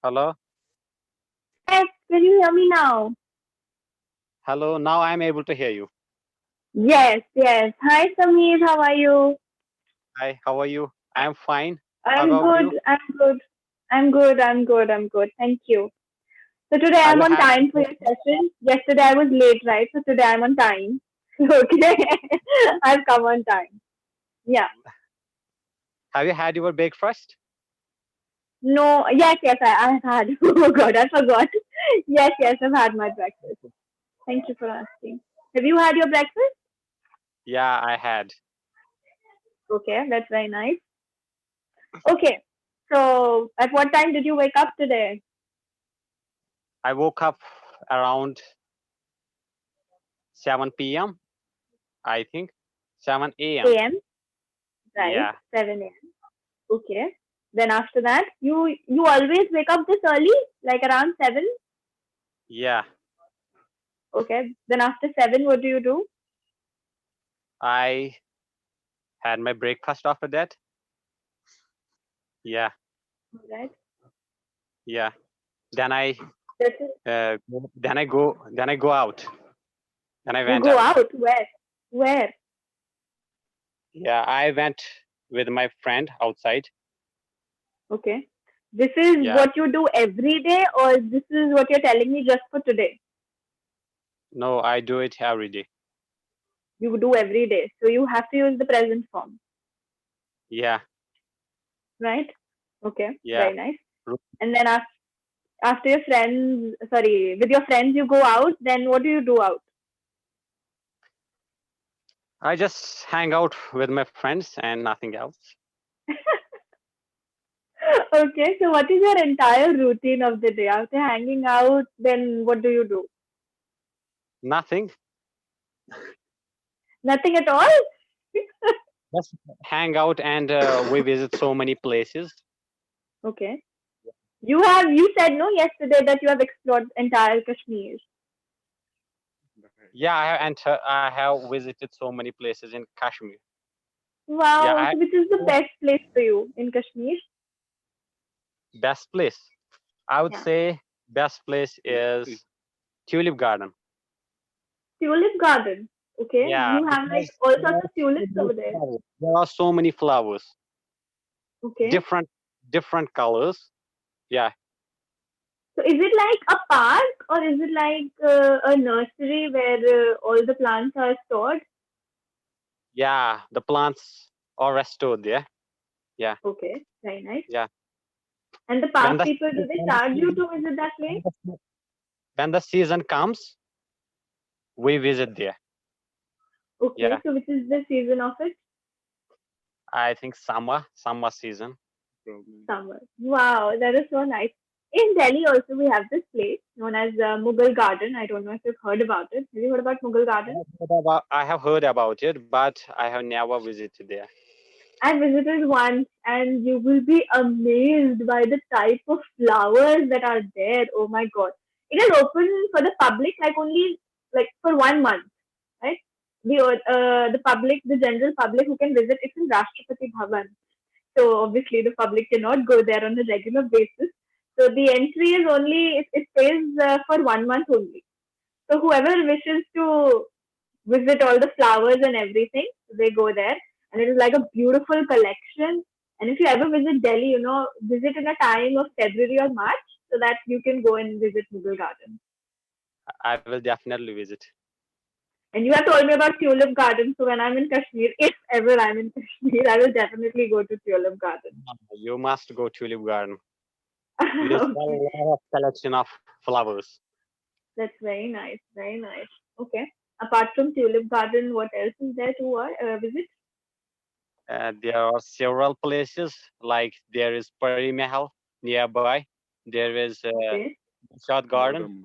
Hello. Yes, can you hear me now? Hello. Now I'm able to hear you. Yes, yes. Hi, Samir. How are you? Hi. How are you? I'm fine. How I'm about good. you? I'm good. I'm good. I'm good. I'm good. Thank you. So today Have I'm you on had time for your session. Yesterday I was late, right? So today I'm on time. Okay. I've come on time. Yeah. Have you had your breakfast? No. Yes, yes. I've had. Oh God, I forgot. Yes, yes. I've had my breakfast. Thank you for asking. Have you had your breakfast? Yeah, I had. Okay, that's very nice. Okay. So at what time did you wake up today? I woke up around 7 p.m. I think 7 a.m. A.M. Right, Yeah. 7 a.m. Okay. Then after that, you always wake up this early, like around 7. Yeah. Okay. Then after 7, what do you do? I had my breakfast after that. Yeah. Right. Yeah. Then I That's it. then I go out. Then I You went go out. out. Where? Where? Yeah, I went with my friend outside. Okay. This is Yeah. what you do every day, or this is what you're telling me just for today? No, I do it every day. You do every day. So you have to use the present form, Yeah. right? Okay. Yeah. Very nice. And then after your friends, sorry, with your friends, you go out. Then what do you do out? I just hang out with my friends and nothing else. Okay, so what is your entire routine of the day? After hanging out, then what do you do? Nothing. Nothing at all? Just hang out and we visit so many places. Okay. You said no yesterday that you have explored entire Kashmir. Yeah, I have visited so many places in Kashmir. Yeah, Wow. I So which is the best place for you in Kashmir? best place. I would Yeah. say best place is Tulip Garden. Tulip garden. Okay. Yeah, You have like because all sorts of tulips over there. there are so many flowers, Okay. different different colors. Yeah, So is it like a park or is it like a nursery where all the plants are stored? yeah, the plants are restored there. Yeah, Okay. Very nice. yeah. And the When park the people, do they when the charge you season, to visit that when place? the when the season comes, we visit there. Okay, Yeah, so which is the season of it? I think summer season. Summer. Wow, that is so nice. In Delhi also we have this place known as Mughal Garden. I don't know if you've heard about it. Have you heard about Mughal Garden? I have heard about it, but I have never visited there. I visited once and you will be amazed by the type of flowers that are there. Oh my god. It is open for the public like only like for 1 month, right? The public, the general public who can visit, it's in Rashtrapati Bhavan. So obviously the public cannot go there on a regular basis. So the entry is only it stays for 1 month only. So whoever wishes to visit all the flowers and everything, they go there, and it is like a beautiful collection. And if you ever visit Delhi, visit in a time of February or March so that you can go and visit Mughal Garden. I will definitely visit. And you have told me about Tulip Garden, so when I'm in Kashmir, if ever I'm in Kashmir, I will definitely go to Tulip Garden. You must go Tulip Garden. There's a Okay. lot of collection of flowers. That's very nice. Very nice. Okay. Apart from Tulip Garden, what else is there to visit? There are several places, like there is Pari Mahal nearby. There is Okay. Shad Garden.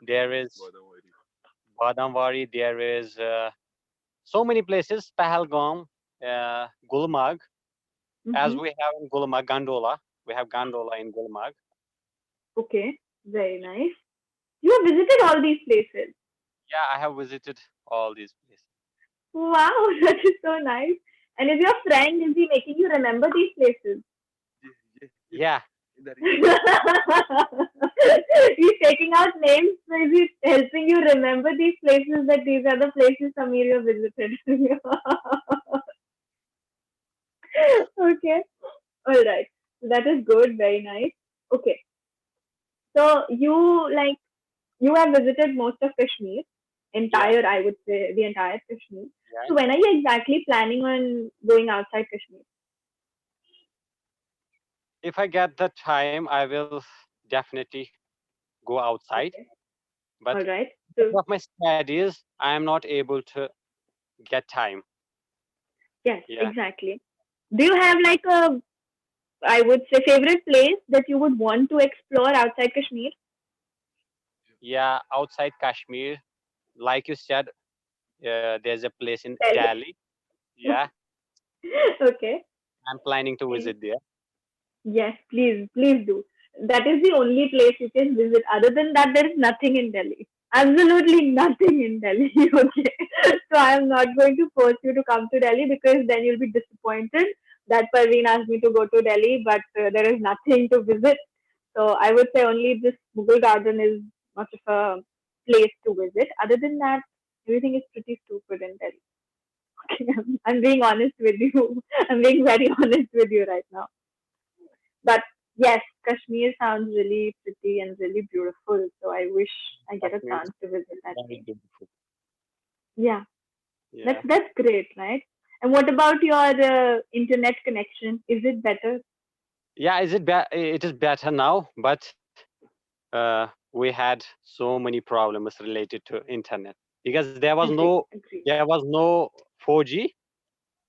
There is Badamwari. There is so many places. Pahalgam, Gulmarg. As Mm-hmm. we have in Gulmarg, Gandola. We have Gandola in Gulmarg. Okay. Very nice. You have visited all these places. Yeah, I have visited all these places. Wow, that is so nice. And is your friend, is he making you remember these places? Yeah, He's taking out names, so he's helping you remember these places that these are the places Samir you visited. Okay, all right. That is good, very nice. Okay, so you have visited most of Kashmir, Yeah, entire I would say the entire Kashmir. yeah. So when are you exactly planning on going outside Kashmir? If I get the time, I will definitely go outside. Okay, all But right. because So of my studies, I am not able to get time. yes, Yeah, exactly. Do you have like a I would say favorite place that you would want to explore outside Kashmir? yeah. Outside Kashmir, like you said, there's a place in Delhi. Delhi. Yeah, Okay. I'm planning to visit there. Yes, please, please do. That is the only place you can visit. Other than that, there is nothing in Delhi. Absolutely nothing in Delhi. Okay. So I am not going to force you to come to Delhi because then you'll be disappointed that Parveen asked me to go to Delhi, but there is nothing to visit. So I would say only this Mughal garden is much of a place to visit. Other than that, everything is pretty stupid in Delhi. Okay, I'm being honest with you. I'm being very honest with you right now. But yes, Kashmir sounds really pretty and really beautiful. So I wish I get a Kashmir is chance to visit that very place. beautiful. Yeah, Yeah, that's great, right? And what about your internet connection? Is it better? yeah. It is better now, but we had so many problems related to internet because Agree, agree. there was no 4G.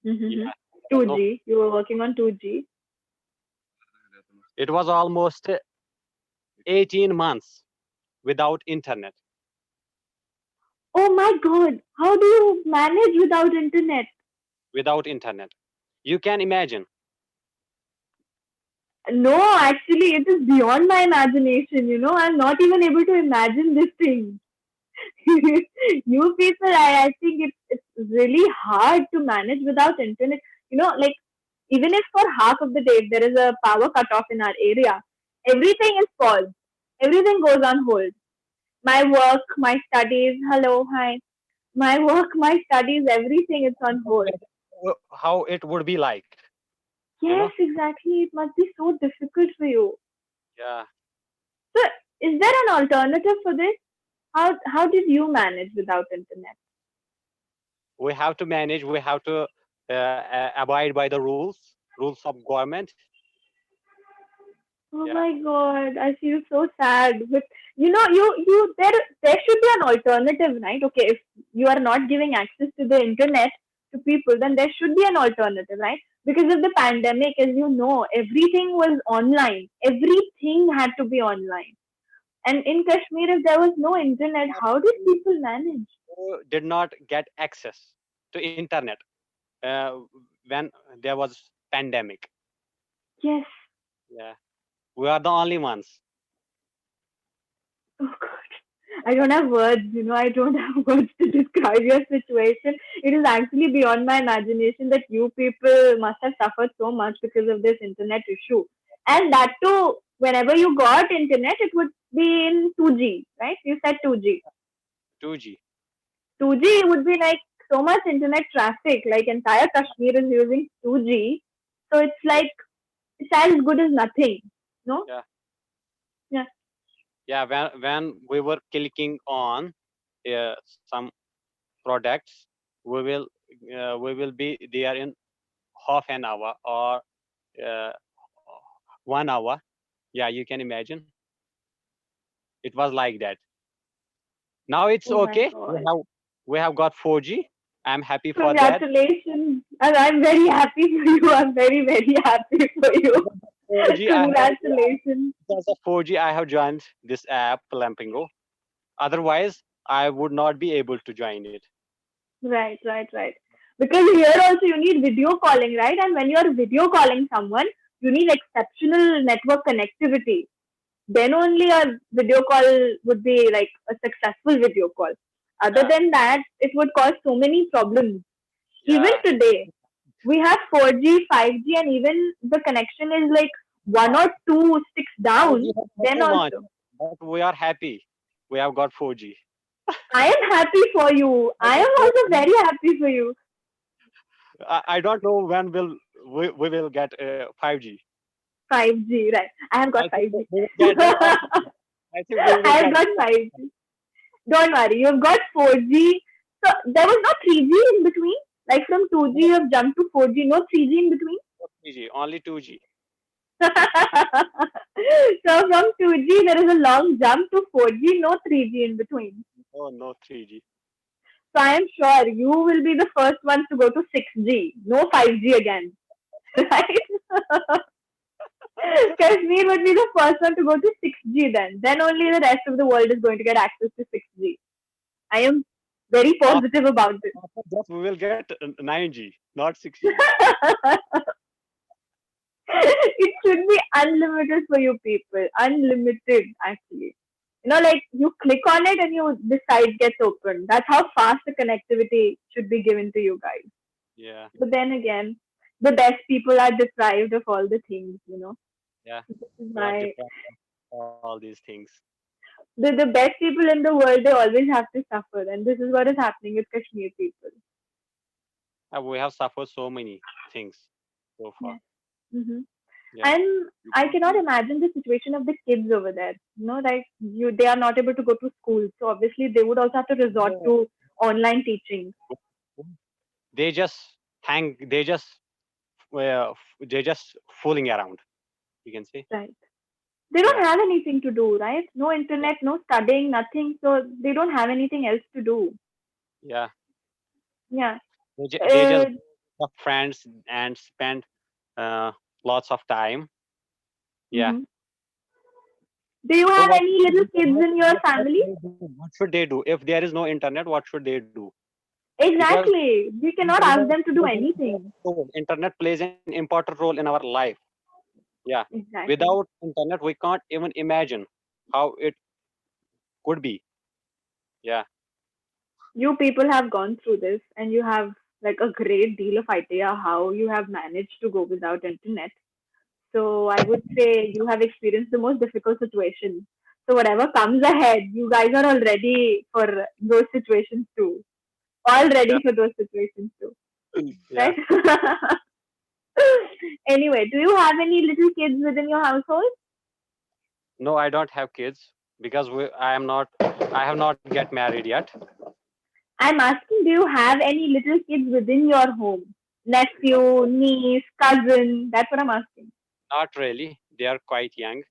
Yeah, Mm-hmm. there was no. 2G. You were working on 2G. It was almost 18 months without internet. Oh my God! How do you manage without internet? Without internet, you can imagine. No, actually, it is beyond my imagination. I'm not even able to imagine this thing. You people, I think it's really hard to manage without internet. Like even if for half of the day if there is a power cut off in our area, everything is paused. Everything goes on hold. My work, my studies, hello, hi. My work, my studies, everything is on hold. How it would be like, you know. Yes, exactly. It must be so difficult for you. Yeah, So, is there an alternative for this? How did you manage without internet? we have to manage. We have to abide by the rules of government. Oh Yeah, my God, I feel so sad. But there should be an alternative, right? Okay, if you are not giving access to the internet to people, then there should be an alternative, right? Because of the pandemic, as you know, everything was online. Everything had to be online. And in Kashmir, if there was no internet, how did people manage? who did not get access to internet uh, when there was pandemic. Yes. Yeah, we are the only ones. Oh God. I don't have words, I don't have words to describe your situation. It is actually beyond my imagination that you people must have suffered so much because of this internet issue. And that too, whenever you got internet, it would be in 2G, right? You said 2G. 2G. 2G would be like so much internet traffic, like entire Kashmir is using 2G. So it's Yeah, like, it's as good as nothing. No? yeah, Yeah. yeah. When we were clicking on some products, we will be there in half an hour or uh, 1 hour. Yeah, you can imagine. It was like that. Now it's Oh my okay. God. We have got 4G. I'm happy for that. Congratulations. And I'm very happy for you. I'm very, very happy for you. Because of 4G, Congratulations. because of 4G, I have joined this app, Clampingo. Otherwise, I would not be able to join it. Right, right, right. Because here also you need video calling, right? And when you're video calling someone, you need exceptional network connectivity. Then only a video call would be like a successful video call. Other Yeah, than that, it would cause so many problems. Even yeah, today, we have 4G, 5G, and even the connection is like one or two sticks down, 5G has then nothing much, also. but we are happy. We have got 4G. I am happy for you. I I am don't know. also very happy for you. I don't know when we will get 5G. 5G, right? I have got I think 5G. we will get it after. I think we will I have get got it 5G. Don't worry, you've got 4G. So there was no 3G in between. Like from 2G, after. you have jumped to 4G. No 3G in between. No 3G, only 2G. So from 2G, there is a long jump to 4G. No 3G in between. Oh, no 3G. So I am sure you will be the first ones to go to 6G. No 5G again. Right? Kashmir would be the first one to go to 6G then. Then only the rest of the world is going to get access to 6G. I am very After, positive about after that, we will get 9G, not 6G. this. It should be unlimited for you people. Unlimited, actually. Like you click on it and the site gets open. That's how fast the connectivity should be given to you guys. Yeah, But then again, the best people are deprived of all the things. yeah. This is We are why deprived of all these things. the best people in the world, they always have to suffer. And this is what is happening with Kashmir people. We have suffered so many things so far. Yes. Hmm. Yeah. And I cannot imagine the situation of the kids over there. Like they are not able to go to school. So obviously they would also have to resort Yeah. to online teaching. They just they just they just fooling around. You can say. Right. They don't Yeah. have anything to do, right? No Yeah. internet, no studying, nothing. So they don't have anything else to do. Yeah. Yeah. They just Uh, have friends and spend uh, lots of time. Yeah. mhm. Do you So have any little kids in your what family? should they do? What should they do if there is no internet? What should they do? Because Exactly. We cannot ask internet them to do plays an anything. important role. Internet plays an important role in our life. Yeah. Exactly. Without internet, we can't even imagine how it could be. Yeah. You people have gone through this and you have like a great deal of idea how you have managed to go without internet. So I would say you have experienced the most difficult situation. So whatever comes ahead, you guys are all ready for those situations too. All ready Yeah. for those situations too. Yeah. Right? Anyway, do you have any little kids within your household? No, I don't have kids because I have not get married yet. I'm asking, do you have any little kids within your home? Nephew, No, niece, cousin? That's what I'm asking. not really. They are quite young.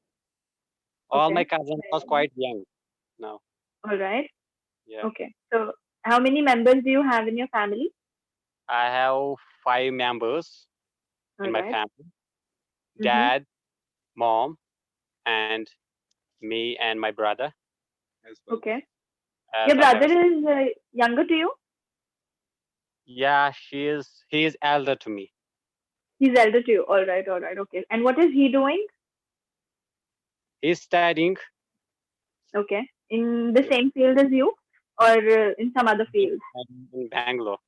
All Okay. my cousins was quite young now. All right. Yeah. Okay. So, how many members do you have in your family? I have 5 members in All my right. family. Mm-hmm. Dad, mom, and me and my brother Okay. as Your I have brother a sister. is younger to you? Yeah, he is elder to me. He's elder to you. All right. All right. Okay. And what is he doing? He's studying Okay. In the yeah, same field as you or in some other field? in Bangalore.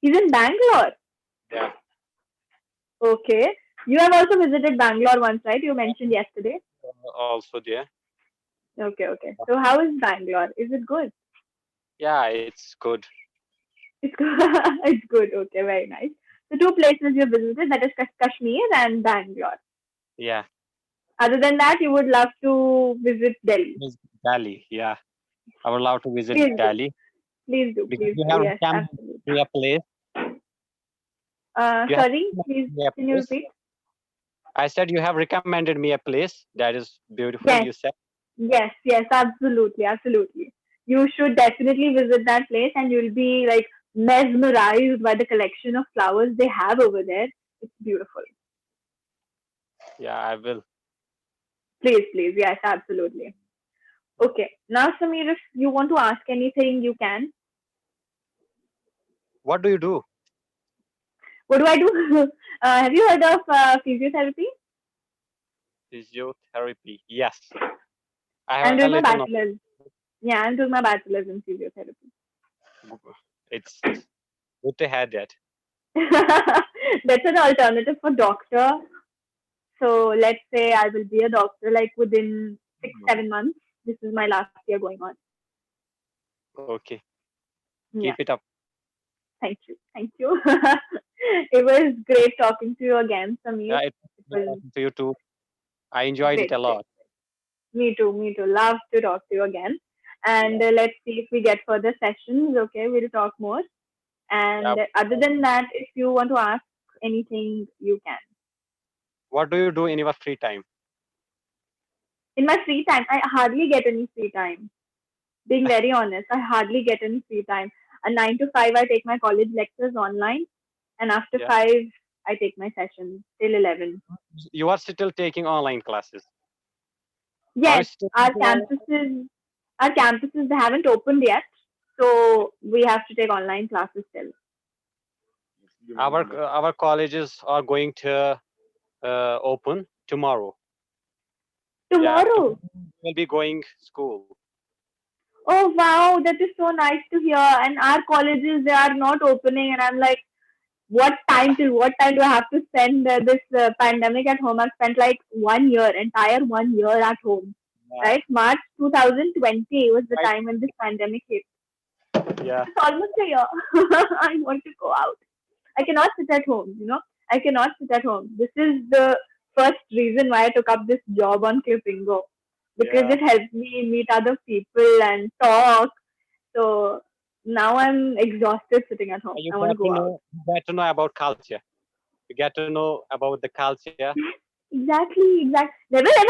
He's in Bangalore. Yeah. Okay. You have also visited Bangalore once, right? You mentioned yesterday. Also there. Okay. Okay. So, how is Bangalore? Is it good? Yeah, it's good. It's good. It's good. Okay. Very nice. The two places you visited, that is Kashmir and Bangalore. Yeah. Other than that, you would love to visit Delhi. Visit Delhi. Yeah. I would love to visit Please do. Delhi Please do. because Please you do. have Yes, recommended absolutely. me a place. You have Sorry, please, recommended me a can you place. repeat? I said you have recommended me a place that is beautiful. Yes, You said. yes, yes, absolutely, absolutely. You should definitely visit that place and you'll be like mesmerized by the collection of flowers they have over there. It's beautiful. Yeah, I will. Please, please. Yes, absolutely. Okay. Now, Samir, if you want to ask anything, you can. What do you do? What do I do? Have you heard of physiotherapy? Physiotherapy. Yes, I have I'm a doing little my knowledge. bachelor's. Yeah, I'm doing my bachelor's in physiotherapy. It's good to have that. That's an alternative for doctor. So let's say I will be a doctor like within 6 7 months. This is my last year going on. Okay. Yeah. Keep it up. Thank you. Thank you. It was great talking to you again, Samir. Yeah, it's It good was talking to you too. I enjoyed it great, a great. lot. Me too, me too. Love to talk to you again. And Yeah. let's see if we get further sessions. Okay, we'll talk more. Yeah. And other than that, if you want to ask anything, you can. What do you do in your free time? In my free time, I hardly get any free time. Being very honest, I hardly get any free time. A 9 to 5, I take my college lectures online, and after Yeah. 5, I take my sessions till 11. You are still taking online classes. Are you Yes, still our taking online? campuses, our campuses they haven't opened yet, so we have to take online classes still. Our colleges are going to open tomorrow. Yeah, Tomorrow. tomorrow we'll be going school. Oh wow, that is so nice to hear. And our colleges they are not opening, and I'm like, what time till what time do I have to spend this pandemic at home? I've spent like 1 year, entire 1 year at home. Yeah. Right, March 2020 was the Right. time when this pandemic hit. Yeah. It's almost a year. I want to go out. I cannot sit at home, I cannot sit at home. This is the first reason why I took up this job on Clapingo because Yeah. it helps me meet other people and talk. So now I'm exhausted sitting at home. You I want to get to go out. know about culture. You get to know about the culture. Exactly, exactly. Never have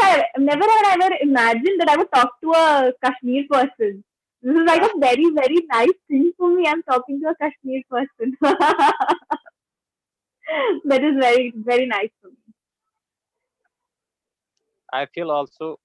I ever imagined that I would talk to a Kashmir person. This is like Yeah. a very, very nice thing for me. I'm talking to a Kashmir person. That is very, very nice for me. I feel also